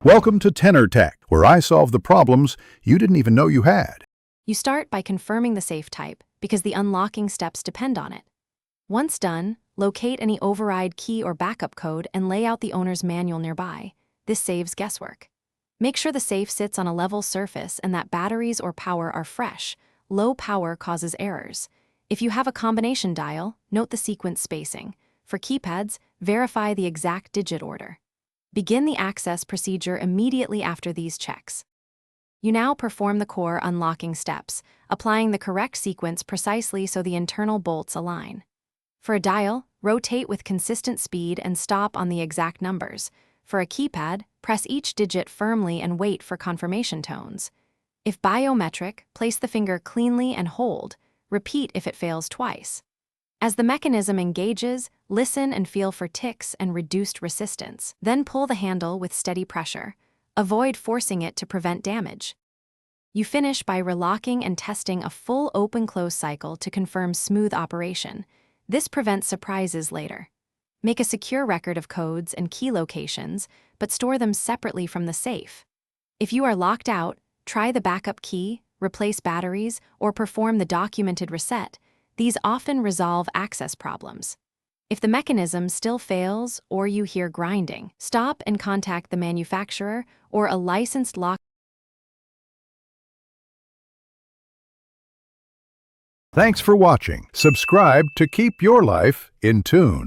Welcome to Tenor Tech, where I solve the problems you didn't even know you had. You start by confirming the safe type because the unlocking steps depend on it. Once done, locate any override key or backup code and lay out the owner's manual nearby. This saves guesswork. Make sure the safe sits on a level surface and that batteries or power are fresh. Low power causes errors. If you have a combination dial, note the sequence spacing. For keypads, verify the exact digit order. Begin the access procedure immediately after these checks. You now perform the core unlocking steps, applying the correct sequence precisely so the internal bolts align. For a dial, rotate with consistent speed and stop on the exact numbers. For a keypad, press each digit firmly and wait for confirmation tones. If biometric, place the finger cleanly and hold. Repeat if it fails twice. As the mechanism engages, listen and feel for ticks and reduced resistance. Then pull the handle with steady pressure. Avoid forcing it to prevent damage. You finish by relocking and testing a full open-close cycle to confirm smooth operation. This prevents surprises later. Make a secure record of codes and key locations, but store them separately from the safe. If you are locked out, try the backup key, replace batteries, or perform the documented reset. These often resolve access problems. If the mechanism still fails or you hear grinding, stop and contact the manufacturer or a licensed lock. Thanks for watching. Subscribe to keep your life in tune.